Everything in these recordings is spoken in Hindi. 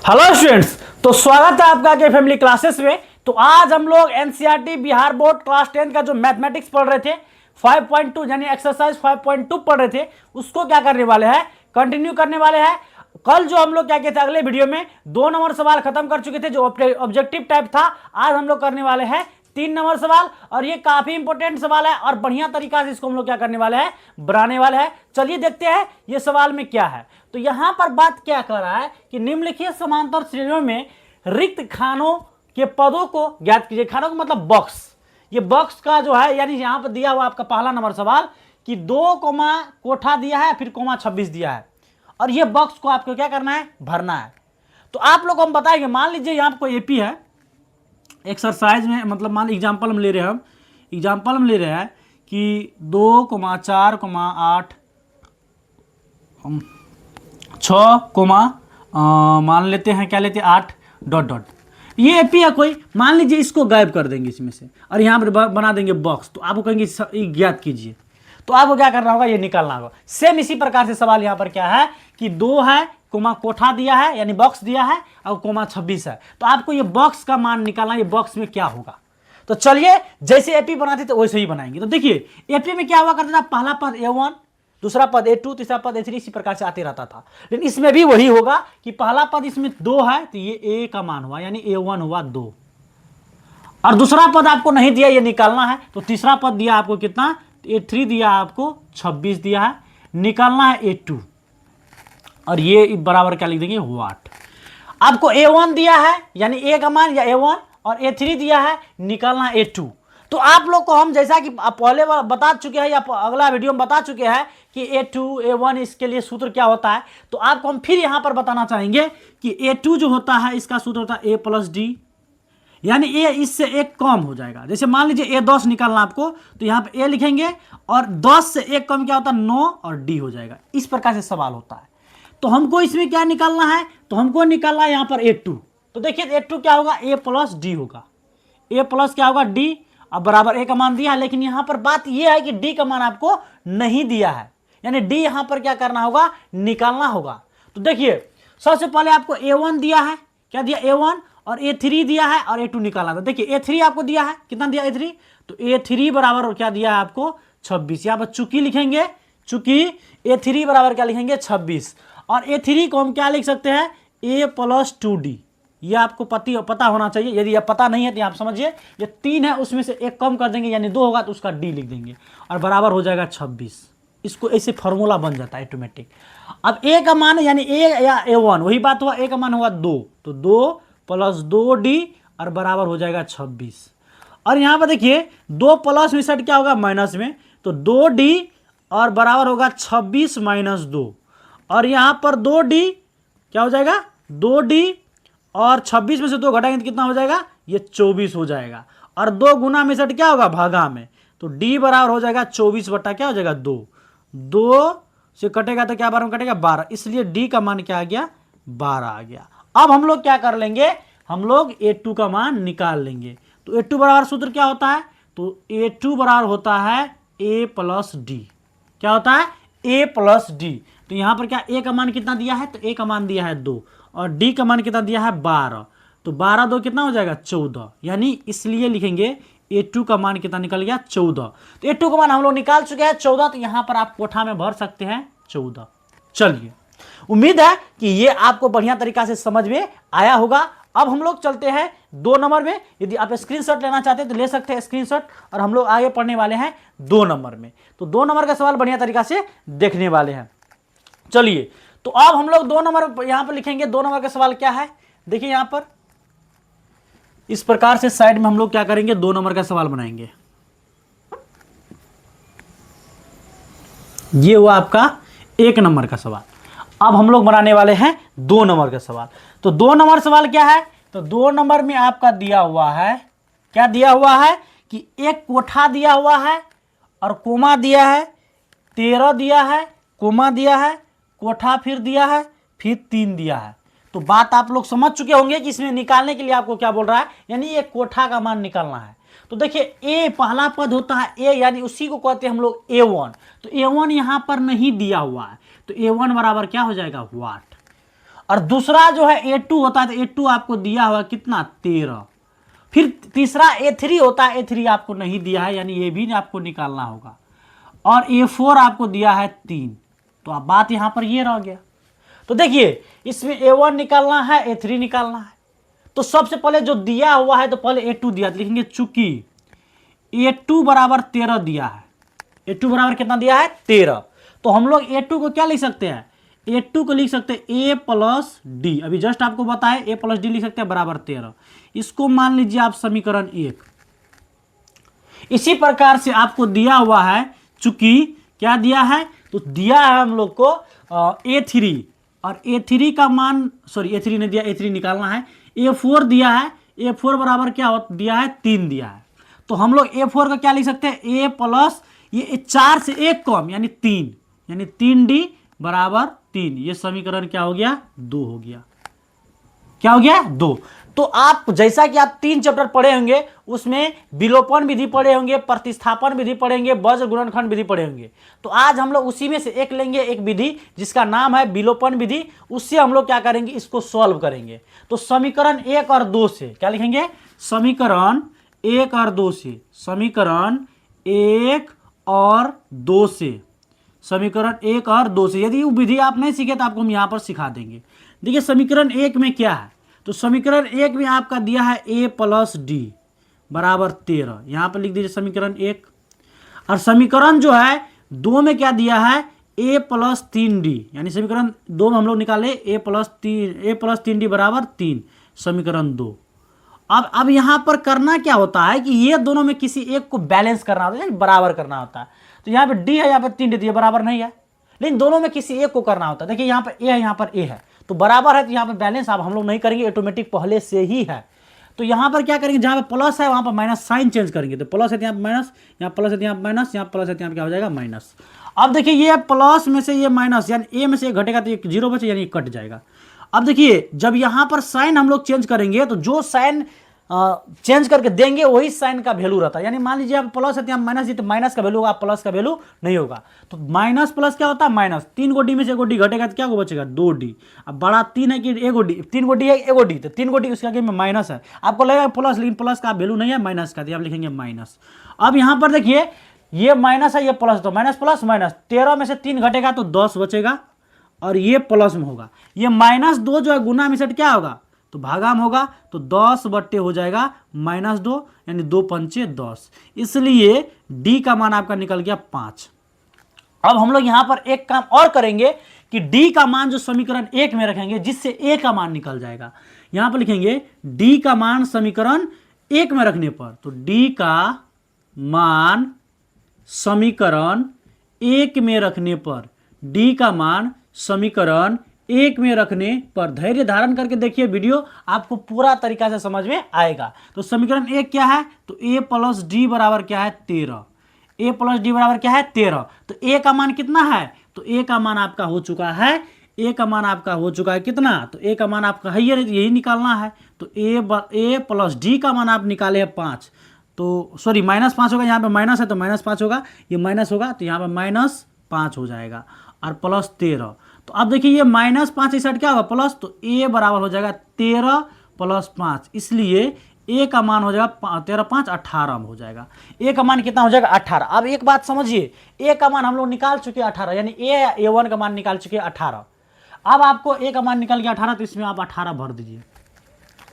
हेलो स्टूडेंट्स, तो स्वागत है आपका के फैमिली क्लासेस में। तो आज हम लोग एनसीईआरटी बिहार बोर्ड क्लास 10 का जो मैथमेटिक्स पढ़ रहे थे 5.2 यानी एक्सरसाइज 5.2 पढ़ रहे थे, उसको क्या करने वाले हैं, कंटिन्यू करने वाले हैं। कल जो हम लोग क्या कहते थे, अगले वीडियो में 2 नंबर सवाल खत्म कर चुके थे जो ऑब्जेक्टिव टाइप था। आज हम लोग करने वाले हैं 3 नंबर सवाल, और ये काफी इंपॉर्टेंट सवाल है और बढ़िया तरीका से इसको हम लोग क्या करने वाले हैं, बनाने वाले हैं। चलिए देखते हैं ये सवाल में क्या है। तो यहां पर बात क्या कर रहा है कि निम्नलिखित समांतर श्रेणियों में रिक्त खानों के पदों को ज्ञात कीजिए। खानों का मतलब बॉक्स, ये बॉक्स का जो है यानी यहां पर दिया हुआ आपका पहला नंबर सवाल कि 2 कोठा दिया है, फिर कोमा 26 दिया है, और ये बॉक्स को आपको क्या करना है, भरना है। तो आप लोग को हम बताएंगे, मान लीजिए यहां पर कोई एपी है एक्सरसाइज में, मतलब मान एग्जाम्पल हम ले रहे हैं, एग्जाम्पल हम ले रहे हैं कि 2, 4, 8, 6, मान लेते हैं क्या लेते हैं 8 डॉट डॉट। ये एपी है कोई, मान लीजिए इसको गायब कर देंगे इसमें से और यहाँ पर बना देंगे बॉक्स। तो आपको कहेंगे ज्ञात कीजिए, तो आपको क्या करना होगा, ये निकालना होगा। सेम इसी प्रकार से सवाल यहाँ पर क्या है कि 2 है, कोमा कोठा दिया है यानी बॉक्स दिया है, और कोमा 26 है। तो आपको ये बॉक्स का मान निकालना, ये बॉक्स में क्या होगा। तो चलिए जैसे एपी बनाते थे वैसे ही बनाएंगे। तो देखिए एपी में क्या हुआ करता था, पहला पद A1, दूसरा पद A2, तीसरा पद A3, इसी प्रकार से आते रहता था। लेकिन इसमें भी वही होगा कि पहला पद इसमें 2 है तो ये A का मान हुआ यानी A1 हुआ 2, और दूसरा पद आपको नहीं दिया, ये निकालना है। तो तीसरा पद दिया आपको कितना, A3 दिया आपको 26 दिया है, निकालना है A2, और ये बराबर क्या लिख देंगे, वाट। आपको A1 दिया है यानी A का मान या A1, और A3 दिया है, निकालना है A2। तो आप लोग को हम जैसा कि पहले बता चुके हैं या अगला वीडियो में बता चुके हैं कि A2 A1 इसके लिए सूत्र क्या होता है। तो आपको हम फिर यहां पर बताना चाहेंगे कि A2 जो होता है इसका सूत्र होता है A प्लस डी, यानी A इससे एक कम हो जाएगा। जैसे मान लीजिए A 10 निकालना आपको, तो यहाँ पे A लिखेंगे और 10 से एक कम क्या होता है 9, और D हो जाएगा। इस प्रकार से सवाल होता है। तो हमको इसमें क्या निकालना है, तो हमको निकालना है यहाँ पर A2। तो देखिए A2 क्या होगा, A प्लस डी होगा। A प्लस क्या होगा, D, अब बराबर A का मान दिया है। लेकिन यहाँ पर बात यह है कि D का मान आपको नहीं दिया है, यानी D यहाँ पर क्या करना होगा, निकालना होगा। तो देखिए सबसे पहले आपको A1 दिया है, क्या दिया A1, और A3 दिया है, और A2 निकालना था। देखिए A3 आपको दिया है, कितना दिया A3, तो A3 बराबर क्या दिया है आपको 26। यहाँ पर चूंकि लिखेंगे, चूंकि A3 बराबर क्या लिखेंगे 26, और A3 को हम क्या लिख सकते हैं, A प्लस 2D। ये आपको पता होना चाहिए, यदि आप पता नहीं है तो आप समझिए ये 3 है, उसमें से एक कम कर देंगे यानी 2 होगा, तो उसका D लिख देंगे और बराबर हो जाएगा 26। इसको ऐसे फॉर्मूला बन जाता है ऑटोमेटिक। अब A का मान यानी A या A1 वही बात हुआ, A का मान हुआ 2, तो 2 प्लस 2D और बराबर हो जाएगा 26। और यहाँ पर देखिए 2 प्लस में सेट क्या होगा, माइनस में, तो 2D और बराबर होगा 26 माइनस 2, और यहाँ पर 2D क्या हो जाएगा, 2D और 26 में से 2 घटाएंगे तो कितना हो जाएगा, ये 24 हो जाएगा। और 2 गुना में सेट क्या होगा, भागा में, तो D बराबर हो जाएगा 24 बटा क्या हो जाएगा 2, 2 से कटेगा तो क्या बार में कटेगा 12, इसलिए D का मान क्या आ गया, 12 आ गया। अब हम लोग क्या कर लेंगे, हम लोग A2 का मान निकाल लेंगे। तो A2 बराबर सूत्र क्या होता है, तो A2 बराबर होता है A प्लस डी। क्या होता है, A प्लस डी। तो यहां पर क्या A का मान कितना दिया है, तो A का मान दिया है 2, और D का मान कितना दिया है 12, तो 12 2 कितना हो जाएगा 14, यानी इसलिए लिखेंगे A2 का मान कितना निकल गया 14। तो A2 का मान हम लोग निकाल चुके हैं 14, तो यहां पर आप कोठा में भर सकते हैं 14। चलिए उम्मीद है कि ये आपको बढ़िया तरीका से समझ में आया होगा। अब हम लोग चलते हैं 2 नंबर में। यदि आप स्क्रीनशॉट लेना चाहते हैं तो ले सकते हैं स्क्रीनशॉट, और हम लोग आगे पढ़ने वाले हैं 2 नंबर में। तो 2 नंबर का सवाल बढ़िया तरीका से देखने वाले हैं। चलिए तो अब हम लोग 2 नंबर यहां पर लिखेंगे। 2 नंबर का सवाल क्या है, देखिए यहां पर इस प्रकार से साइड में हम लोग क्या करेंगे, 2 नंबर का सवाल बनाएंगे। ये हुआ आपका 1 नंबर का सवाल। अब हम लोग बनाने वाले हैं 2 नंबर का सवाल। तो 2 नंबर सवाल क्या है, तो 2 नंबर में आपका दिया हुआ है, क्या दिया हुआ है कि एक कोठा दिया हुआ है और कोमा दिया है, 13 दिया है, कोमा दिया है, कोठा फिर दिया है, फिर 3 दिया है। तो बात आप लोग समझ चुके होंगे कि इसमें निकालने के लिए आपको क्या बोल रहा है, यानी ये कोठा का मान निकालना है। तो देखिए ए पहला पद होता है ए, यानी उसी को कहते हैं हम लोग A1। तो A1 यहां पर नहीं दिया हुआ है, तो A1 बराबर क्या हो जाएगा, वाट। और दूसरा जो है A2 होता है तो A2 आपको दिया हुआ कितना 13। फिर तीसरा A3 होता है, A3 आपको नहीं दिया है, यानी ये भी आपको निकालना होगा। और A4 आपको दिया है 3। तो अब बात यहां पर ये रह गया। तो देखिए इसमें A1 निकालना है, A3 निकालना है। तो सबसे पहले जो दिया हुआ है तो पहले A2 दिया, तो लिखेंगे चूंकि A2 बराबर 13 दिया है, A2 बराबर कितना दिया है 13, तो हम लोग A2 को क्या लिख सकते हैं, A2 को लिख सकते हैं A प्लस डी। अभी जस्ट आपको बताया A प्लस डी लिख सकते हैं बराबर 13। इसको मान लीजिए आप समीकरण 1। इसी प्रकार से आपको दिया हुआ है, चूंकि क्या दिया है, तो दिया है हम लोग को A3, और A3 का मान, सॉरी A3 ने दिया, A3 निकालना है। A4 दिया है, A4 बराबर क्या दिया है 3 दिया है। तो हम लोग A4 का क्या लिख सकते हैं, A प्लस ये 4 से 1 कम यानी 3, यानी 3D बराबर 3। ये समीकरण क्या हो गया 2 हो गया। क्या हो गया 2। तो आप जैसा कि आप 3 चैप्टर पढ़े होंगे, उसमें विलोपन विधि पढ़े होंगे, प्रतिस्थापन विधि पढ़ेंगे, वज्र गुणनखंड विधि पढ़े होंगे। तो आज हम लोग उसी में से एक लेंगे, एक विधि जिसका नाम है विलोपन विधि। उससे हम लोग क्या करेंगे, इसको सॉल्व करेंगे। तो समीकरण 1 और 2 से क्या लिखेंगे, समीकरण 1 और 2 से, समीकरण 1 और 2 से, समीकरण 1 और 2 से। यदि वो विधि आप नहीं सीखे तो आपको हम यहां पर सिखा देंगे। देखिए समीकरण 1 में क्या है, तो समीकरण 1 में आपका दिया है A प्लस डी बराबर 13, यहां पर लिख दीजिए समीकरण 1। और समीकरण जो है 2 में क्या दिया है, A प्लस 3D, यानी समीकरण 2 में हम लोग निकाले A प्लस 3D बराबर 3, समीकरण 2। अब यहां पर करना क्या होता है कि ये दोनों में किसी एक को बैलेंस करना होता है, बराबर करना होता है। तो यहाँ पे D है, यहाँ पे 3D, ये बराबर नहीं है, लेकिन दोनों में किसी एक को करना होता है। देखिए यहाँ पर A है, यहाँ पर A है, तो बराबर है, तो यहाँ पर बैलेंस आप हम लोग नहीं करेंगे, ऑटोमेटिक पहले से ही है। तो यहाँ पर क्या करेंगे, जहाँ पे प्लस है वहाँ पर माइनस साइन चेंज करेंगे। तो प्लस है तो यहाँ पर माइनस, यहाँ प्लस है तो यहाँ पर माइनस, यहाँ प्लस है तो यहाँ क्या हो जाएगा माइनस। अब देखिए ये प्लस में से ये माइनस, यानी A में से एक घटेगा तो एक 0 बचे, यानी कट जाएगा। अब देखिए जब यहाँ पर साइन हम लोग चेंज करेंगे, तो जो साइन चेंज करके देंगे वही साइन का वैल्यू रहता है। यानी मान लीजिए आप प्लस है तो यहाँ माइनस, तो माइनस का वैल्यू होगा, प्लस का वैल्यू नहीं होगा। तो माइनस प्लस क्या होता है माइनस, 3 को डी में से 1 डी घटेगा तो क्या को बचेगा 2D। अब बड़ा 3 है कि 1 डी, 3 को डी है 1 डी, तो 3 को डी उसके आगे में माइनस है, आपको लगेगा प्लस, लेकिन प्लस का वैल्यू नहीं है, माइनस का, तो आप लिखेंगे माइनस। अब यहाँ पर देखिए ये माइनस है, ये प्लस, तो माइनस प्लस माइनस, 13 में से 3 घटेगा तो 10 बचेगा, और ये प्लस में होगा। ये -2 जो है गुना में से क्या होगा, तो भागा में होगा, तो 10 बट्टे हो जाएगा -2, यानी 2 पंचे 10। इसलिए डी का मान आपका निकल गया 5। अब हम लोग यहां पर एक काम और करेंगे कि डी का मान जो समीकरण 1 में रखेंगे, जिससे ए का मान निकल जाएगा। यहां पर लिखेंगे डी का मान समीकरण 1 में रखने पर, तो डी का मान समीकरण 1 में रखने पर, डी का मान समीकरण 1 में रखने पर, धैर्य धारण करके देखिए वीडियो, आपको पूरा तरीका से समझ में आएगा। तो समीकरण 1 क्या है, तो A प्लस डी बराबर क्या है 13, A प्लस डी बराबर क्या है 13। तो A का मान कितना है, तो A का मान आपका हो चुका है, A का मान आपका हो चुका है कितना, तो A का मान आपका है यही निकालना है। तो A प्लस डी का मान आप निकाले हैं 5, तो सॉरी -5 होगा, यहाँ पे माइनस है तो -5 होगा, ये माइनस होगा तो यहाँ पे -5 हो जाएगा, और प्लस 13। तो अब देखिए ये -5 इस साइड क्या होगा प्लस, तो A बराबर हो जाएगा 13 प्लस 5, इसलिए A का मान हो जाएगा 13 5 18 में हो जाएगा। A का मान कितना हो जाएगा 18। अब एक बात समझिए, A का मान हम लोग निकाल चुके 18, यानी A1 का मान निकाल चुके 18। अब आपको A का मान निकल गया 18, तो इसमें आप 18 भर दीजिए।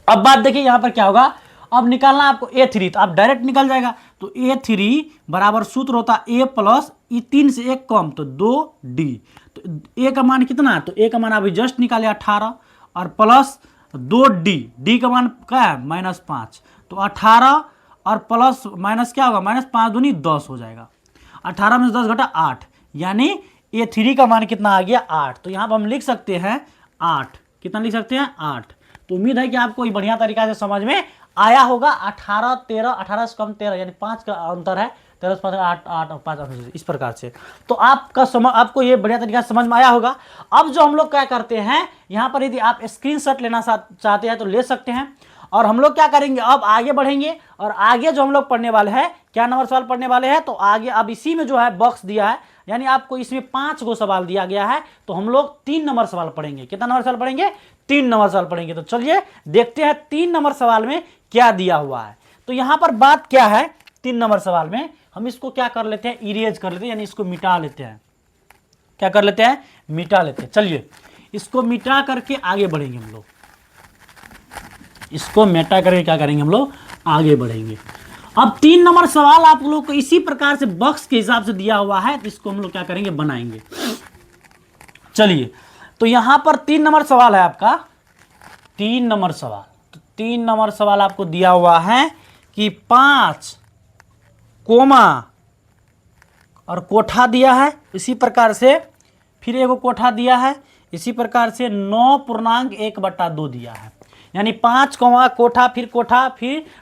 अब बात देखिए यहाँ पर क्या होगा, अब निकालना आपको A3, तो आप डायरेक्ट निकल जाएगा। तो A3 बराबर सूत्र होता A प्लस 3 से 1 कम, तो 2D। तो A का मान कितना, तो A का मान अभी जस्ट निकाले 18, और प्लस 2D, D का मान क्या है -5, तो 18 और प्लस माइनस क्या होगा, -5 दूनी 10 हो जाएगा, 18 में से 10 घटा 8, यानी A3 का मान कितना आ गया 8। तो यहाँ पर हम लिख सकते हैं 8, कितना लिख सकते हैं 8। तो उम्मीद है कि आपको ये बढ़िया तरीका से समझ में आया होगा। 18 13, 18 से कम 13, यानी 5 का अंतर है, 13 से 5 8 8 और 5 इस प्रकार से। तो आपको ये बढ़िया तरीका से समझ में आया होगा। अब जो हम लोग क्या करते हैं, यहाँ पर यदि आप स्क्रीनशॉट लेना चाहते हैं तो ले सकते हैं, और हम लोग क्या करेंगे अब आगे बढ़ेंगे, और आगे जो हम लोग पढ़ने वाले हैं, क्या नंबर सवाल पढ़ने वाले हैं, तो आगे अब इसी में जो है बॉक्स दिया है, यानी आपको इसमें 5 गो सवाल दिया गया है, तो हम लोग 3 नंबर सवाल पढ़ेंगे। कितना नंबर सवाल पढ़ेंगे? 3 नंबर सवाल पढ़ेंगे। तो चलिए देखते हैं 3 नंबर सवाल में क्या दिया हुआ है। तो यहां पर बात क्या है, 3 नंबर सवाल में हम इसको क्या कर लेते हैं, इरेज कर लेते हैं, यानी इसको मिटा लेते हैं। क्या कर लेते हैं? मिटा लेते हैं। चलिए इसको मिटा करके आगे बढ़ेंगे हम लोग। इसको मिटा करके क्या करेंगे हम लोग? आगे बढ़ेंगे। अब 3 नंबर सवाल आप लोग को इसी प्रकार से बॉक्स के हिसाब से दिया हुआ है, तो इसको हम लोग क्या करेंगे? बनाएंगे। चलिए तो यहां पर 3 नंबर सवाल है आपका, 3 नंबर सवाल। तो 3 नंबर सवाल आपको दिया हुआ है कि 5 कोमा और कोठा दिया है, इसी प्रकार से फिर एगो कोठा दिया है, इसी प्रकार से 9.1/2 दिया है। यानी 5 कोमा कोठा फिर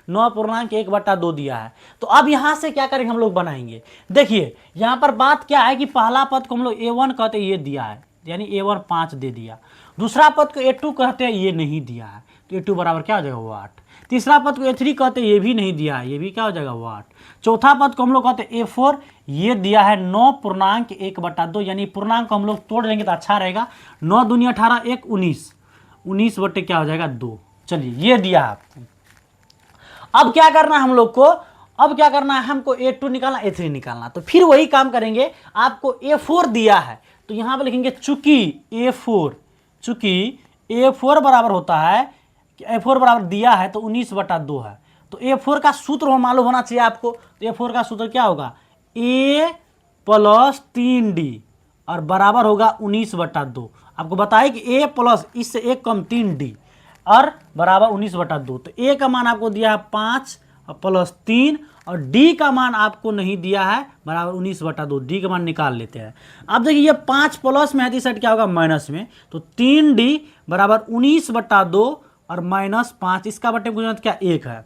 9.1/2 दिया है। तो अब यहां से क्या करेंगे हम लोग? बनाएंगे। देखिए यहां पर बात क्या है कि पहला पद को हम लोग A1 कहते हैं, ये दिया है, यानी A1 5 दे दिया। दूसरा पद को A2 कहते हैं, ये नहीं दिया है, तो A2 बराबर क्या हो जाएगा? वो 8। तीसरा पद को A3 कहते हैं, ये भी नहीं दिया है, ये भी क्या हो जाएगा? वो 8। चौथा पद को हम लोग कहते हैं A4, ये दिया है 9.1/2, यानी पूर्णांक को हम लोग तोड़ लेंगे तो अच्छा रहेगा। 9 दूनी 18, 1 19, 19 बटे क्या हो जाएगा? 2। चलिए ये दिया है आपको। अब क्या करना है हम लोग को? अब क्या करना है हमको? A2 निकालना, A3 निकालना। तो फिर वही काम करेंगे। आपको A4 दिया है, तो यहां पर लिखेंगे चूंकि A4 बराबर होता है, A4 बराबर दिया है तो 19/2 है। तो A4 का सूत्र हो मालूम होना चाहिए आपको। तो A4 का सूत्र क्या होगा? A + 3D और बराबर होगा 19/2। आपको बताए कि A प्लस इससे 1 कम 3D और बराबर 19/2। तो A का मान आपको दिया है 5 + 3 और D का मान आपको नहीं दिया है, बराबर 19/2। D का मान निकाल लेते हैं। अब देखिए ये 5 प्लस में है, तो सेट क्या होगा? माइनस में। तो 3D बराबर 19/2 और -5, इसका बटे गुणित क्या? 1 है।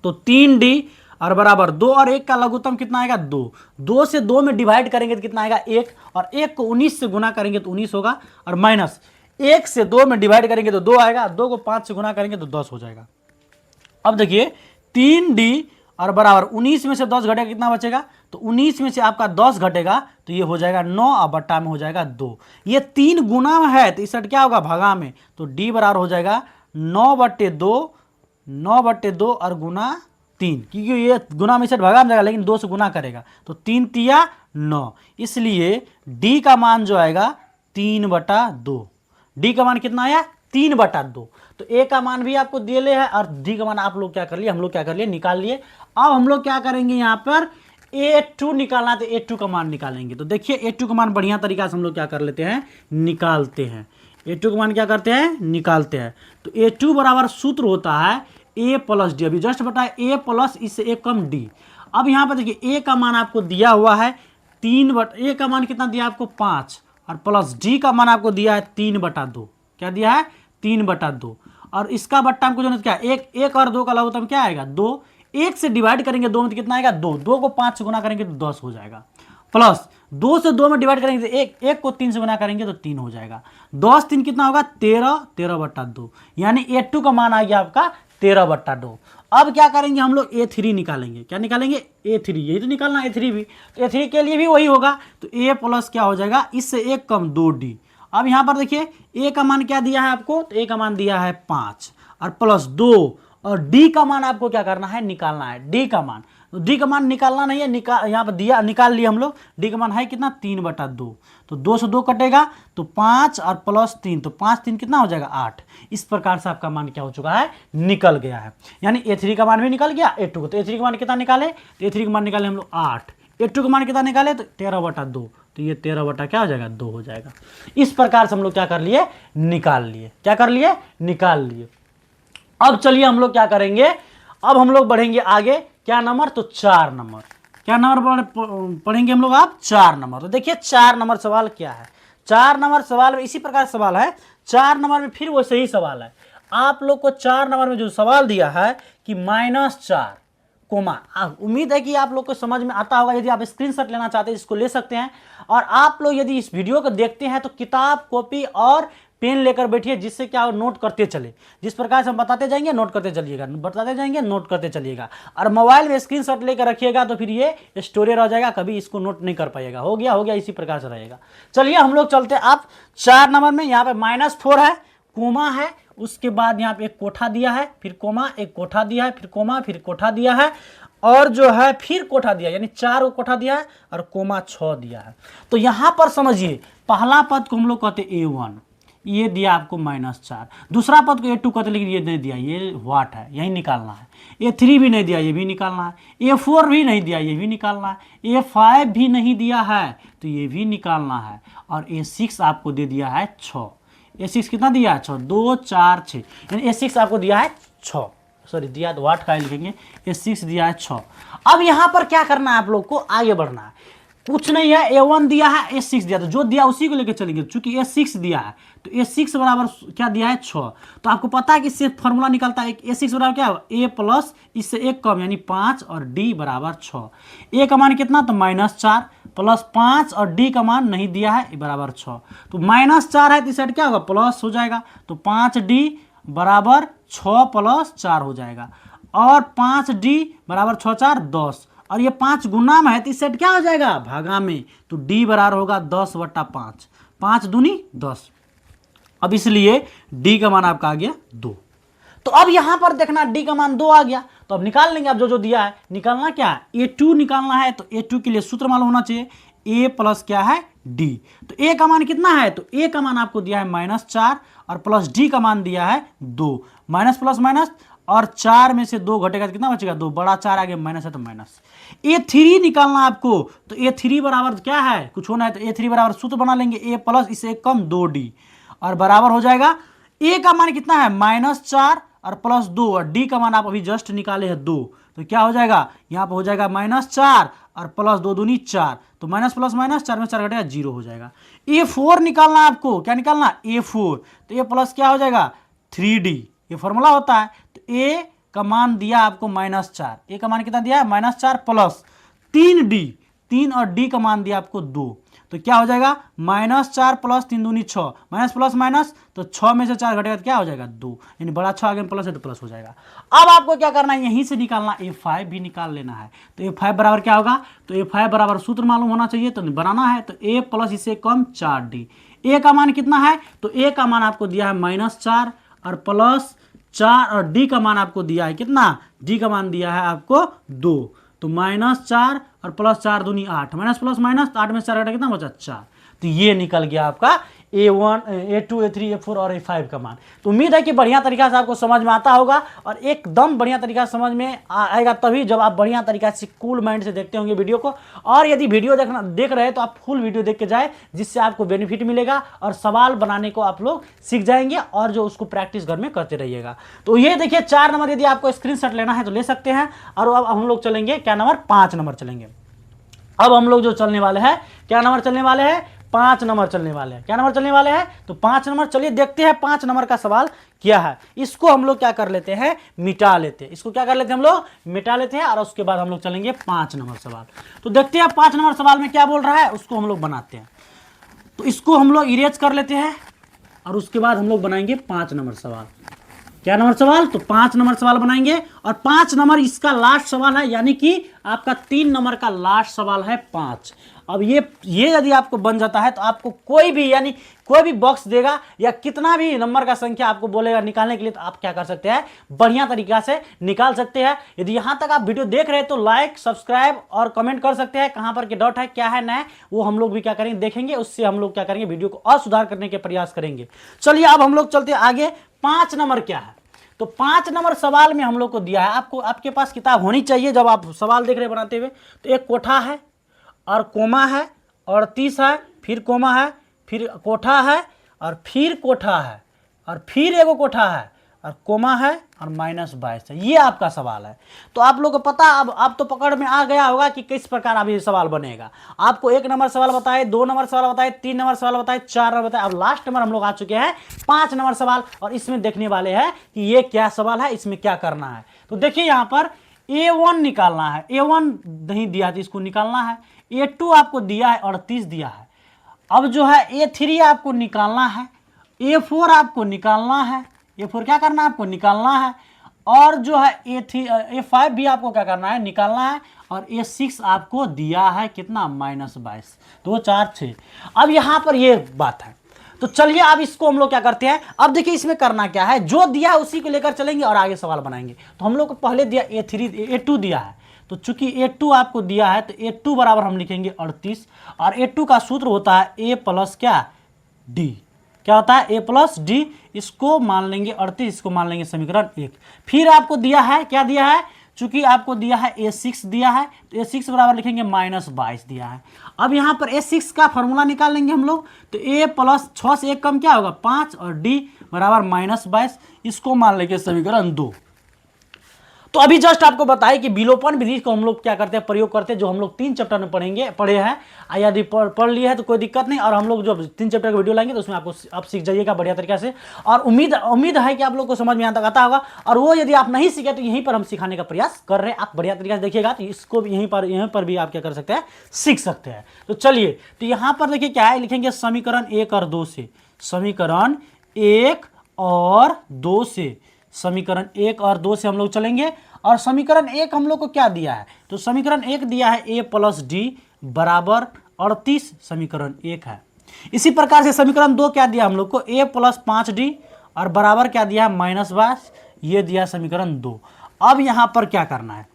तो 3D और बराबर 2 और 1 का लघुत्तम कितना आएगा? 2। 2 से 2 में डिवाइड करेंगे तो कितना आएगा? 1। और 1 को 19 से गुना करेंगे तो 19 होगा, और माइनस 1 से 2 में डिवाइड करेंगे तो 2 आएगा, 2 को 5 से गुना करेंगे तो 10 हो जाएगा। अब देखिए 3D और बराबर 19 में से 10 घटेगा, कितना बचेगा? तो 19 में से आपका 10 घटेगा, तो ये हो जाएगा 9 और बट्टा में हो जाएगा 2। ये 3 गुना में है, तो इस क्या होगा? भगा में। तो D बराबर हो जाएगा 9/2 और गुना 3, क्योंकि ये गुना में से भगा में जाएगा, लेकिन 2 से गुना करेगा तो 3 तिया 9। इसलिए D का मान जो आएगा 3/2। D का मान कितना आया? 3/2। तो A का मान भी आपको दिए ले है, और D का मान आप लोग क्या कर लिए? हम लोग क्या कर लिए? निकाल लिए। अब हम लोग क्या करेंगे? यहाँ पर A2 निकालना, तो A2 का मान निकालेंगे। तो देखिए A2 का मान बढ़िया तरीका से हम लोग क्या कर लेते हैं? निकालते हैं। A2 का मान क्या करते हैं? निकालते हैं। तो A2 बराबर सूत्र होता है A + D। अभी जस्ट बताया A प्लस इससे 1 कम D। अब यहाँ पर देखिए A का मान आपको दिया हुआ है A का मान कितना दिया आपको? 5, और प्लस D का मान आपको दिया है 3/2। क्या दिया है? 3/2। और इसका बट्टा हमको जो क्या? 1 और 2 का लघुत्तम क्या आएगा? 2। 1 से डिवाइड करेंगे 2 में तो कितना आएगा? 2। 2 को 5 से गुना करेंगे तो 10 हो जाएगा, प्लस 2 से 2 में डिवाइड करेंगे तो 1 को 3 से गुना करेंगे तो 3 हो जाएगा। 10 3 कितना होगा? 13, 13/2। यानी A2 का मान आ गया आपका 13/2। अब क्या करेंगे हम लोग? A3 निकालेंगे। क्या निकालेंगे? A3। यही तो निकालना A3 भी। तो A3 के लिए भी वही होगा। तो A प्लस क्या हो जाएगा? इससे 1 कम 2D। अब यहाँ पर देखिए A का मान क्या दिया है आपको? तो A का मान दिया है 5 और प्लस 2, और D का मान आपको क्या करना है? निकालना है D का मान। तो D का मान निकालना नहीं है, यहाँ पर दिया, निकाल लिया हम लोग। D का मान है कितना? 3/2। तो 2 से 2 कटेगा तो 5 और प्लस 3, तो 5 3 कितना हो जाएगा? 8। इस प्रकार से आपका मान क्या हो चुका है? निकल गया है। यानी A3 का मान भी निकल गया, A2 को। तो A3 का मान कितना निकाले? तो A3 का मान निकाले हम लोग 8। A2 का मान कितना निकाले? तो 13/2। तो ये 13 क्या हो जाएगा? 2 हो जाएगा। इस प्रकार से हम लोग क्या कर लिए? निकाल लिए। क्या कर लिए? निकाल लिए। अब चलिए हम लोग क्या करेंगे? अब हम लोग बढ़ेंगे आगे। क्या नंबर? तो 4 नंबर। क्या नंबर पढ़ेंगे हम लोग? आप 4 नंबर। तो देखिए 4 नंबर सवाल क्या है। 4 नंबर सवाल में इसी प्रकार सवाल है। 4 नंबर में फिर वो सही सवाल है। आप लोग को 4 नंबर में जो सवाल दिया है कि -4 कोमा, उम्मीद है कि आप लोग को समझ में आता होगा। यदि आप स्क्रीनशॉट लेना चाहते हैं इसको ले सकते हैं। और आप लोग यदि इस वीडियो को देखते हैं तो किताब, कॉपी और पेन लेकर बैठिए, जिससे क्या हो, नोट करते चले। जिस प्रकार से हम बताते जाएंगे नोट करते चलिएगा, बताते जाएंगे नोट करते चलिएगा। और मोबाइल में स्क्रीनशॉट लेकर रखिएगा तो फिर ये स्टोरेज रह जाएगा, कभी इसको नोट नहीं कर पाइएगा। हो गया, इसी प्रकार से रहेगा। चलिए हम लोग चलते हैं आप 4 नंबर में। यहाँ पे -4 है, कोमा है, उसके बाद यहाँ पे एक कोठा दिया है, फिर कोमा, एक कोठा दिया है, फिर कोमा, फिर कोठा दिया है, और जो है फिर कोठा दिया, यानी 4 को कोठा दिया है और कोमा 6 दिया है। तो यहाँ पर समझिए, पहला पद को हम लोग कहते A1, ये दिया आपको -4। दूसरा पद को A2 कहते, लेकिन ये नहीं दिया, ये व्हाट है, यही निकालना है। A3 भी नहीं दिया, ये भी निकालना है। A4 भी नहीं दिया, ये भी निकालना है। A5 भी नहीं दिया है, तो ये भी निकालना है। और A6 आपको दे दिया है 6। A6 कितना दिया है? 6, 2, 4, 6, यानी A6 आपको दिया है 6। सॉरी, दिया तो वाट का लिखेंगे, A6 दिया है 6। अब यहाँ पर क्या करना है, आप लोग को आगे बढ़ना है। कुछ नहीं है, A1 दिया है, A6 दिया, तो जो दिया उसी को लेकर चलेंगे। चूंकि A6 दिया है तो A6 बराबर क्या दिया है? 6। तो आपको पता है कि इससे फॉर्मूला निकलता है, A6 बराबर क्या है? A प्लस इससे 1 कम, यानी 5, और D बराबर 6। A का मान कितना? तो -4 प्लस 5, और D का मान नहीं दिया है, बराबर 6। तो -4 है तो इस साइड क्या होगा? प्लस हो जाएगा। तो 5D बराबर 6 प्लस 4 हो जाएगा, और 5D बराबर 6 4 10, और ये 5 गुना में है तो इस सेट क्या हो जाएगा? भागा में। तो D बराबर होगा 10/5, 5 दूनी 10। अब इसलिए D का मान आपका आ गया 2। तो अब यहां पर देखना, D का मान 2 आ गया, तो अब निकाल लेंगे। अब जो दिया है निकालना क्या है? A2 निकालना है। तो A2 के लिए सूत्र मालूम होना चाहिए, A प्लस क्या है? D। तो A का मान कितना है? तो A का मान आपको दिया है -4, और प्लस D का मान दिया है 2। माइनस प्लस माइनस, और 4 में से 2 घटेगा तो कितना बचेगा? 2। बड़ा 4 आगे माइनस है तो माइनस। A3 निकालना आपको, तो A3 बराबर क्या है? कुछ होना है तो A3 बराबर सूत्र बना लेंगे, A प्लस इससे 1 कम 2D, और बराबर हो जाएगा। A का मान कितना है? -4 और प्लस 2, और D का मान आप अभी जस्ट निकाले हैं 2। तो क्या हो जाएगा? यहाँ पर हो जाएगा -4 और प्लस 2 दूनी 4, तो माइनस प्लस माइनस, 4 में 4 घटेगा 0 हो जाएगा। A4 निकालना आपको, क्या निकालना? A4। तो A प्लस क्या हो जाएगा? 3D, ये फॉर्मूला होता है। तो A का मान दिया आपको -4, A का मान कितना दिया है? -4 प्लस 3D, 3 और D का मान दिया आपको 2। तो क्या हो जाएगा? -4 प्लस 3 दूनी 6, माइनस प्लस माइनस, तो 6 में से 4 घटेगा तो क्या हो जाएगा? 2, यानी बड़ा 6 आगे प्लस है तो प्लस हो जाएगा। अब आपको क्या करना है? यहीं से निकालना, A5 भी निकाल लेना है। तो A5 बराबर क्या होगा? तो A5 बराबर सूत्र मालूम होना चाहिए, तो बनाना है। तो A प्लस इससे कम 4D। A का मान कितना है? तो A का मान आपको दिया है -4 और प्लस 4, और D का मान आपको दिया है कितना? D का मान दिया है आपको 2। तो -4 और प्लस 4 दूनी 8, माइनस प्लस माइनस, 8 में 4 घटा कितना बचा? 4। तो ये निकल गया आपका A1, A2, A3, A4 और A5 का मान। तो उम्मीद है कि बढ़िया तरीका से आपको समझ में आता होगा, और एकदम बढ़िया तरीका से समझ में आएगा तभी जब आप बढ़िया तरीका से कूल माइंड से देखते होंगे वीडियो को। और यदि वीडियो देख रहे हैं तो आप फुल वीडियो देख के जाए, जिससे आपको बेनिफिट मिलेगा, और सवाल बनाने को आप लोग सीख जाएंगे, और जो उसको प्रैक्टिस घर में करते रहिएगा। तो ये देखिए 4 नंबर, यदि आपको स्क्रीनशॉट लेना है तो ले सकते हैं। और अब हम लोग चलेंगे क्या नंबर? 5 नंबर चलेंगे। अब हम लोग जो चलने वाले हैं, क्या नंबर चलने वाले हैं? 5 नंबर चलने वाले हैं। क्या नंबर चलने वाले हैं? तो 5 नंबर। चलिए देखते हैं 5 नंबर का सवाल क्या है। इसको हम लोग क्या कर लेते हैं? मिटा लेते हैं। इसको क्या कर लेते हैं? हम लोग मिटा लेते हैं, और उसके बाद हम लोग चलेंगे 5 नंबर सवाल। तो देखते हैं 5 नंबर सवाल में क्या बोल रहा है, उसको हम लोग बनाते हैं। तो इसको हम लोग इरेज कर लेते हैं, और उसके बाद हम लोग बनाएंगे 5 नंबर सवाल। क्या नंबर सवाल? तो 5 नंबर सवाल बनाएंगे, और 5 नंबर इसका लास्ट सवाल है, यानी कि आपका 3 नंबर का लास्ट सवाल है 5। अब ये यदि आपको बन जाता है तो आपको कोई भी, यानी कोई भी बॉक्स देगा या कितना भी नंबर का संख्या आपको बोलेगा निकालने के लिए, तो आप क्या कर सकते हैं? बढ़िया तरीका से निकाल सकते हैं। यदि यहाँ तक आप वीडियो देख रहे हैं तो लाइक, सब्सक्राइब और कमेंट कर सकते हैं। कहाँ पर के डॉट है, क्या है, नया, वो हम लोग भी क्या करेंगे? देखेंगे। उससे हम लोग क्या करेंगे? वीडियो को और सुधार करने के प्रयास करेंगे। चलिए अब हम लोग चलते हैं आगे। 5 नंबर क्या है? तो 5 नंबर सवाल में हम लोग को दिया है, आपको आपके पास किताब होनी चाहिए जब आप सवाल देख रहे बनाते हुए। तो एक कोठा है, और कोमा है, और 30 है, फिर कोमा है, फिर कोठा है, और फिर कोठा है, और फिर एगो कोठा है, और कोमा है, और -22 है। ये आपका सवाल है। तो आप लोग को पता, अब आप तो पकड़ में आ गया होगा कि किस प्रकार अब ये सवाल बनेगा। आपको 1 नंबर सवाल बताए, 2 नंबर सवाल बताए, 3 नंबर सवाल बताए, 4 नंबर बताए। अब लास्ट नंबर हम लोग आ चुके हैं 5 नंबर सवाल, और इसमें देखने वाले हैं कि ये क्या सवाल है, इसमें क्या करना है। तो देखिए यहाँ पर A1 निकालना है। A1 नहीं दिया तो इसको निकालना है। A2 आपको दिया है 38 दिया है। अब जो है A3 आपको निकालना है, A4 आपको निकालना है, A4 क्या करना है आपको निकालना है, और जो है A5 भी आपको क्या करना है निकालना है, और A6 आपको दिया है कितना -22, 2 4 6। अब यहां पर ये बात है, तो चलिए अब इसको हम लोग क्या करते हैं, अब देखिए इसमें करना क्या है, जो दिया है उसी को लेकर चलेंगे और आगे सवाल बनाएंगे। तो हम लोग को पहले दिया A2 दिया है, तो चूंकि A2 आपको दिया है तो A2 बराबर हम लिखेंगे 38, और A2 का सूत्र होता है A प्लस क्या D, क्या होता है A प्लस D, इसको मान लेंगे 38, इसको मान लेंगे समीकरण 1। फिर आपको दिया है, क्या दिया है, चूंकि आपको दिया है A6 दिया है, तो A6 बराबर लिखेंगे -22 दिया है। अब यहाँ पर A6 का फॉर्मूला निकाल लेंगे हम लोग, तो A प्लस 6 से 1 कम क्या होगा 5, और D बराबर -22, इसको मान लेंगे समीकरण 2। तो अभी जस्ट आपको बताया कि विलोपन विधि को हम लोग क्या करते हैं प्रयोग करते हैं, जो हम लोग 3 चैप्टर में पढ़े हैं। यदि पढ़ लिए है तो कोई दिक्कत नहीं, और हम लोग जो 3 चैप्टर का वीडियो लाएंगे तो उसमें आपको आप सीख जाइएगा बढ़िया तरीके से, और उम्मीद है कि आप लोग को समझ में आता होगा। और वो यदि आप नहीं सीखे तो यहीं पर हम सिखाने का प्रयास कर रहे हैं, आप बढ़िया तरीके से देखिएगा तो इसको भी यहीं पर भी आप क्या कर सकते हैं सीख सकते हैं। तो चलिए, तो यहाँ पर देखिए क्या है, लिखेंगे समीकरण 1 और 2 से, समीकरण 1 और 2 से, समीकरण 1 और 2 से हम लोग चलेंगे। और समीकरण 1 हम लोग को क्या दिया है, तो समीकरण 1 दिया है A प्लस D बराबर 38, समीकरण 1 है। इसी प्रकार से समीकरण 2 क्या दिया हम लोग को, A प्लस 5D और बराबर क्या दिया है -22, ये दिया समीकरण 2। अब यहां पर क्या करना है,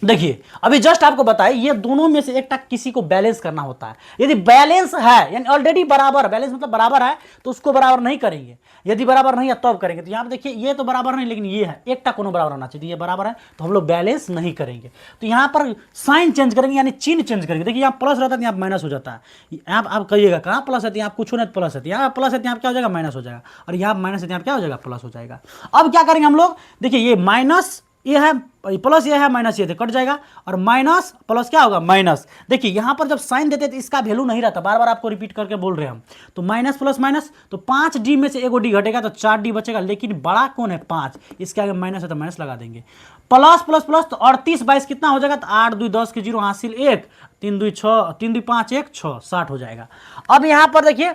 देखिए अभी जस्ट आपको बताया, ये दोनों में से एक टक किसी को बैलेंस करना होता है। यदि बैलेंस है यानी ऑलरेडी बराबर, बैलेंस मतलब बराबर है, तो उसको बराबर नहीं करेंगे, यदि बराबर नहीं है तब करेंगे। तो यहाँ पे देखिए ये तो बराबर नहीं, लेकिन ये है, एक टक कोनो बराबर होना चाहिए, ये बराबर है तो हम लोग बैलेंस नहीं करेंगे। तो यहाँ पर साइन चेंज करेंगे यानी चिन्ह चेंज करेंगे। देखिए यहाँ प्लस रहता है यहाँ माइनस हो जाता है, यहाँ आप कहिएगा कहाँ प्लस है, यहाँ कुछ नहीं प्लस है, यहाँ प्लस है यहाँ क्या हो जाएगा माइनस हो जाएगा, और यहाँ माइनस है यहाँ क्या हो जाएगा प्लस हो जाएगा। अब क्या करेंगे हम लोग, देखिए ये माइनस ये है प्लस, ये है माइनस, ये तो कट जाएगा, और माइनस प्लस क्या होगा माइनस। देखिए यहां पर जब साइन देते तो इसका वैल्यू नहीं रहता, बार बार आपको रिपीट करके बोल रहे हैं हम। तो माइनस प्लस माइनस, तो 5D में से एगो D घटेगा तो 4D बचेगा, लेकिन बड़ा कौन है 5, इसके आगे माइनस है तो माइनस लगा देंगे। प्लस प्लस प्लस तो 38 22 कितना हो जाएगा, तो 8 2 10 के 0 हासिल 1, 3 2 6, 3 2 5 1 6, 60 हो जाएगा। अब यहां पर देखिए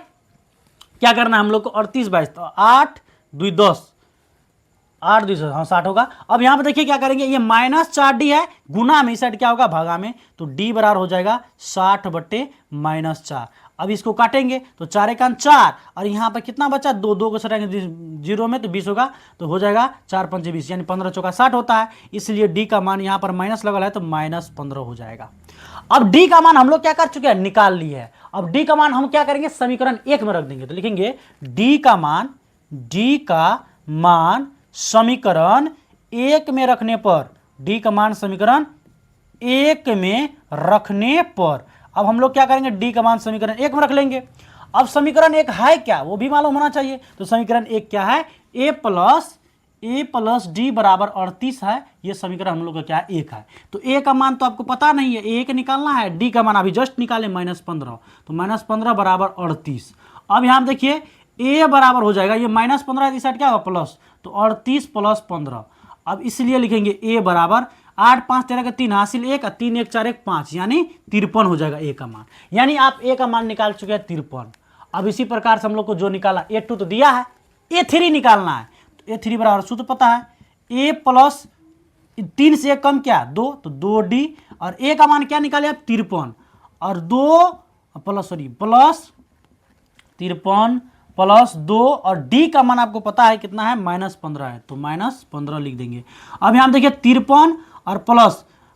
क्या करना है हम लोग को, 38 22 तो 8 2 10, 8 2 हाँ 60 होगा। अब यहाँ पे देखिए क्या करेंगे, ये -4D है, गुना में इस साइड क्या होगा भागा में, तो D बराबर हो जाएगा 60 बटे -4। अब इसको काटेंगे तो 4 1 4, और यहाँ पे कितना बचा 2 2 को सटाएंगे 0 में तो 20 होगा, तो हो जाएगा 4 5 20 यानी 15 चौका 60 होता है। इसलिए D का मान यहाँ पर माइनस लगल है तो -15 हो जाएगा। अब D का मान हम लोग क्या कर चुके हैं निकाल लिए है। अब D का मान हम क्या करेंगे समीकरण 1 में रख देंगे, तो लिखेंगे D का मान समीकरण 1 में रखने पर, D का मान समीकरण 1 में रखने पर, अब हम लोग क्या करेंगे D का मान समीकरण 1 में रख लेंगे। अब समीकरण 1 है क्या वो भी मालूम होना चाहिए, तो समीकरण 1 क्या है, A प्लस D बराबर 38 है, ये समीकरण हम लोग का क्या है 1 है। तो A का मान तो आपको पता नहीं है, 1 निकालना है, D का मान अभी जस्ट निकाले -15, तो -15 बराबर 38। अब यहाँ देखिए A बराबर हो जाएगा, ये -15 इस साइड क्या होगा प्लस, तो 38 + 15। अब इसलिए लिखेंगे A बराबर 8 5 13 का 3 हासिल 1, 3 1 4 1 5 यानी 53 हो जाएगा A का मान। यानी आप A का मान निकाल चुके हैं 53। अब इसी प्रकार से हम लोग को जो निकाला A2 तो दिया है, A3 निकालना है, तो A3 बराबर सूत्र पता है, A प्लस 3 से 1 कम क्या 2, तो 2D, और A का मान क्या निकाले आप 53, और 2 प्लस 53 प्लस 2, और D का मान आपको पता है कितना है -15 है, तो -15 लिख देंगे। अब यहाँ देखिए 53 और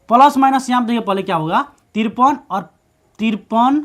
प्लस माइनस, यहाँ देखिए पहले क्या होगा 53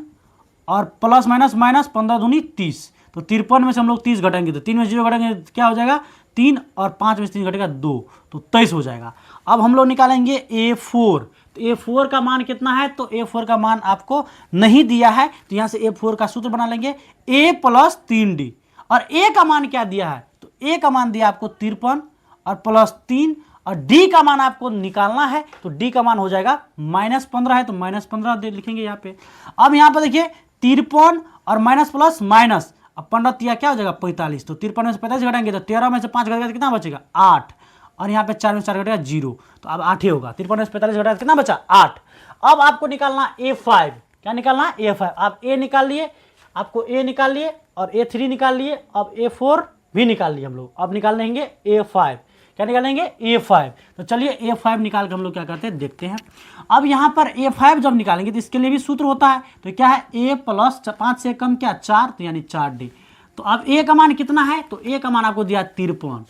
और प्लस माइनस 15 दूनी 30, तो 53 में से हम लोग 30 घटाएंगे, तो 3 में 0 घटाएंगे क्या हो जाएगा 3, और 5 में से 3 घटेगा 2, तो 23 हो जाएगा। अब हम लोग निकालेंगे A4, तो A4 का मान कितना है, तो A4 का मान आपको नहीं दिया है, तो यहाँ से A4 का सूत्र बना लेंगे A प्लस 3D, और A का मान क्या दिया है, तो A का मान दिया आपको 53 और प्लस 3, और D का मान आपको निकालना है, तो D का मान हो जाएगा -15 है, तो -15 लिखेंगे यहाँ पे। अब यहाँ पर देखिए 53 और माइनस प्लस माइनस, अब 15 तिया क्या हो जाएगा 45, तो 53 में से 45 घटाएंगे तो 13 में से 5 घटेगा तो कितना बचेगा 8, और यहाँ पे 4 में 4 घटेगा 0, तो अब 8 ही होगा। 53 में से 45 घटाएगा कितना बचा 8। अब आपको निकालना A5, क्या निकालना A5, आप A निकाल लिए, आपको A निकाल लिए, और A3 निकाल लिए। अब A4 भी निकाल लिए हम लोग। अब निकाल लेंगे A5। क्या निकालेंगे? A5। तो चलिए A5 निकाल के हम लोग क्या करते हैं देखते हैं। अब यहाँ पर A5 जब निकालेंगे तो इसके लिए भी सूत्र होता है। तो क्या है? A प्लस 5 से कम क्या? 4, तो यानी 4D। तो अब A का मान कितना है? तो A का मान आपको दिया 53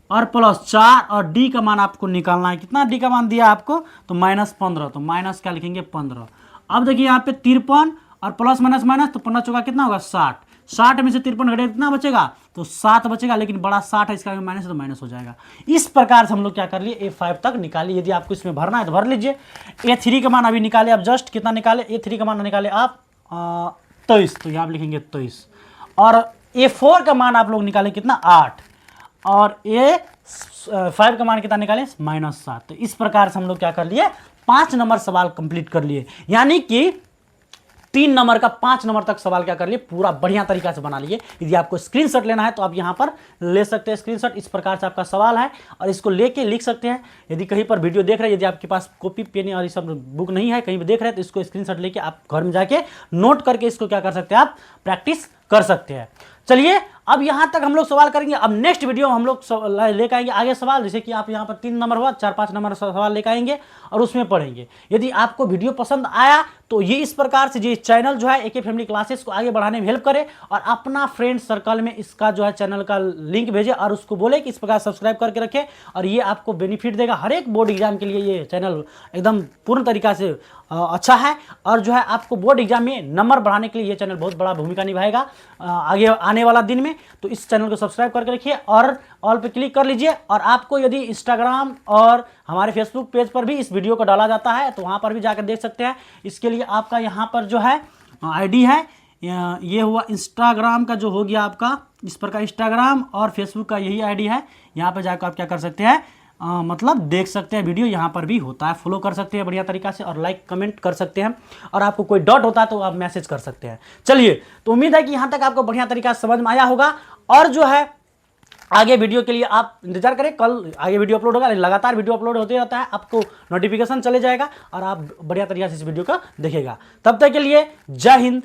और प्लस 4 और D का मान आपको निकालना है। कितना D का मान दिया आपको? तो -15। तो माइनस क्या लिखेंगे? 15। अब देखिए यहाँ पे 53 और प्लस माइनस माइनस, तो 15 चौका कितना होगा? 60। 60 में से 53 घटे कितना बचेगा? तो 7 बचेगा, लेकिन बड़ा 60 है, इसका माइनस है तो माइनस हो जाएगा। इस प्रकार से हम लोग क्या कर लिए? A5 तक निकालिए। यदि आपको इसमें भरना है तो भर लीजिए। A3 का मान अभी निकाले आप, जस्ट कितना निकाले? A3 का मान निकाले आप 23। तो यहाँ आप लिखेंगे 23। और A4 का मान आप लोग निकाले कितना? 8। और A5 का मान कितना निकाले? -7। तो इस प्रकार से हम लोग क्या कर लिए? 5 नंबर सवाल कंप्लीट कर लिए। यानी कि 3 नंबर का 5 नंबर तक सवाल क्या कर लिए? पूरा बढ़िया तरीका से बना लिए। यदि आपको स्क्रीनशॉट लेना है तो आप यहां पर ले सकते हैं स्क्रीनशॉट। इस प्रकार से आपका सवाल है और इसको लेके लिख सकते हैं। यदि कहीं पर वीडियो देख रहे हैं, यदि आपके पास कॉपी पेन और ये सब बुक नहीं है, कहीं भी देख रहे हैं, तो इसको स्क्रीनशॉट लेके आप घर में जाके नोट करके इसको क्या कर सकते हैं? आप प्रैक्टिस कर सकते हैं। चलिए अब यहां तक हम लोग सवाल करेंगे। अब नेक्स्ट वीडियो में हम लोग लेकर आएंगे आगे सवाल, जैसे कि आप यहां पर 3 नंबर हुआ, 4-5 नंबर सवाल लेकर आएंगे और उसमें पढ़ेंगे। यदि आपको वीडियो पसंद आया तो ये इस प्रकार से ये चैनल जो है AK फैमिली क्लासेस को आगे बढ़ाने में हेल्प करे और अपना फ्रेंड सर्कल में इसका जो है चैनल का लिंक भेजे और उसको बोले कि इस प्रकार सब्सक्राइब करके रखे। और ये आपको बेनिफिट देगा। हर एक बोर्ड एग्जाम के लिए ये चैनल एकदम पूर्ण तरीका से अच्छा है और जो है आपको बोर्ड एग्जाम में नंबर बढ़ाने के लिए ये चैनल बहुत बड़ा भूमिका निभाएगा आगे आने वाला दिन में। तो इस चैनल को सब्सक्राइब करके रखिए और ऑल पे क्लिक कर लीजिए। और आपको यदि इंस्टाग्राम और हमारे फेसबुक पेज पर भी इस वीडियो को डाला जाता है तो वहाँ पर भी जाकर देख सकते हैं। इसके लिए आपका यहाँ पर जो है ID है, ये हुआ इंस्टाग्राम का जो हो गया आपका, इस प्रकार इंस्टाग्राम और फेसबुक का यही ID है। यहाँ पर जाकर आप क्या कर सकते हैं? मतलब देख सकते हैं वीडियो, यहाँ पर भी होता है। फॉलो कर सकते हैं बढ़िया तरीका से और लाइक कमेंट कर सकते हैं। और आपको कोई डाउट होता है तो आप मैसेज कर सकते हैं। चलिए, तो उम्मीद है कि यहाँ तक आपको बढ़िया तरीका से समझ में आया होगा। और जो है आगे वीडियो के लिए आप इंतजार करें, कल आगे वीडियो अपलोड होगा। लगातार वीडियो अपलोड होते रहता है, आपको नोटिफिकेशन चले जाएगा और आप बढ़िया तरीके से इस वीडियो को देखेगा। तब तक के लिए जय हिंद,